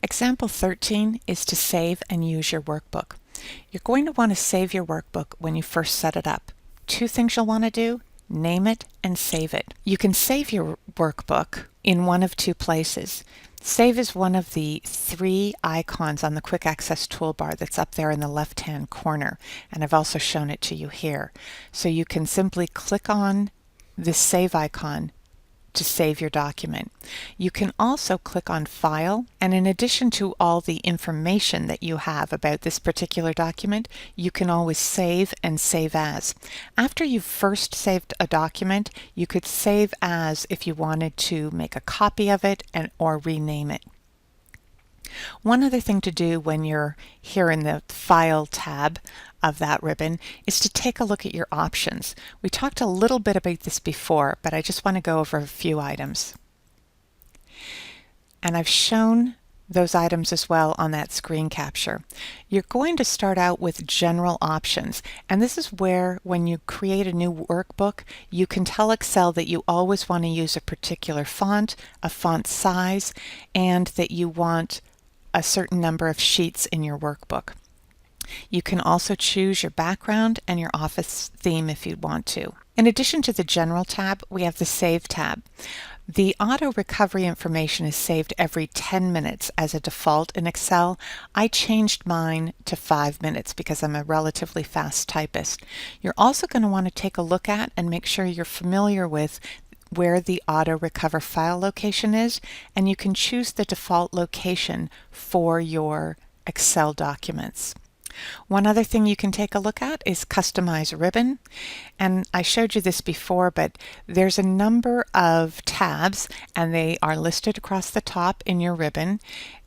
Example 13 is to save and use your workbook. You're going to want to save your workbook when you first set it up. Two things you'll want to do: name it and save it. You can save your workbook in one of two places. Save is one of the three icons on the Quick Access toolbar that's up there in the left-hand corner, and I've also shown it to you here. So you can simply click on this save icon to save your document. You can also click on File, and in addition to all the information that you have about this particular document, you can always save and save as. After you've first saved a document, you could save as if you wanted to make a copy of it or rename it. One other thing to do when you're here in the File tab of that ribbon is to take a look at your options. We talked a little bit about this before, but I just want to go over a few items. And I've shown those items as well on that screen capture. You're going to start out with general options, and this is where, when you create a new workbook, you can tell Excel that you always want to use a particular font, a font size, and that you want a certain number of sheets in your workbook. You can also choose your background and your office theme if you want to. In addition to the General tab, we have the Save tab. The auto recovery information is saved every 10 minutes as a default in Excel. I changed mine to 5 minutes because I'm a relatively fast typist. You're also going to want to take a look at and make sure you're familiar with where the auto recover file location is, and you can choose the default location for your Excel documents. One other thing you can take a look at is Customize Ribbon, and I showed you this before, but there's a number of tabs, and they are listed across the top in your ribbon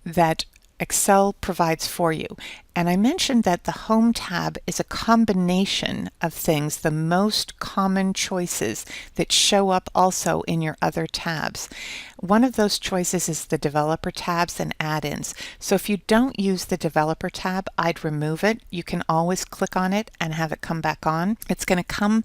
that Excel provides for you. And I mentioned that the Home tab is a combination of things, the most common choices that show up also in your other tabs. One of those choices is the Developer tabs and add-ins. So if you don't use the Developer tab, I'd remove it. You can always click on it and have it come back on. It's going to come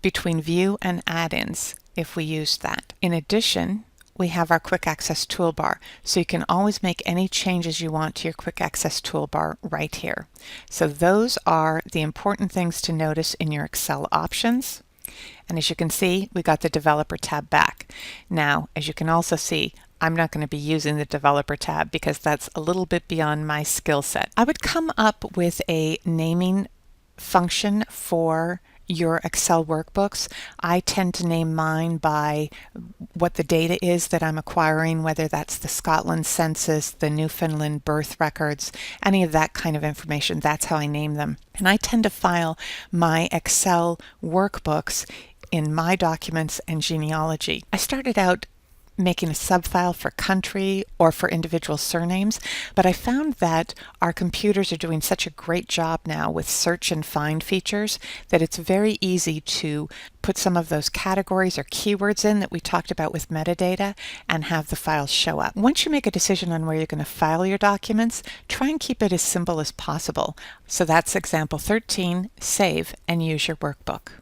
between View and add-ins if we use that. In addition, we have our Quick Access toolbar, so you can always make any changes you want to your Quick Access toolbar right here. So those are the important things to notice in your Excel options. And as you can see, we got the Developer tab back. Now, as you can also see, I'm not going to be using the Developer tab because that's a little bit beyond my skill set. I would come up with a naming function for your Excel workbooks. I tend to name mine by what the data is that I'm acquiring, whether that's the Scotland census, the Newfoundland birth records, any of that kind of information. That's how I name them. And I tend to file my Excel workbooks in My Documents and Genealogy. I started out making a subfile for country or for individual surnames, but I found that our computers are doing such a great job now with search and find features that it's very easy to put some of those categories or keywords in that we talked about with metadata and have the files show up. Once you make a decision on where you're going to file your documents, try and keep it as simple as possible. So that's example 13, save and use your workbook.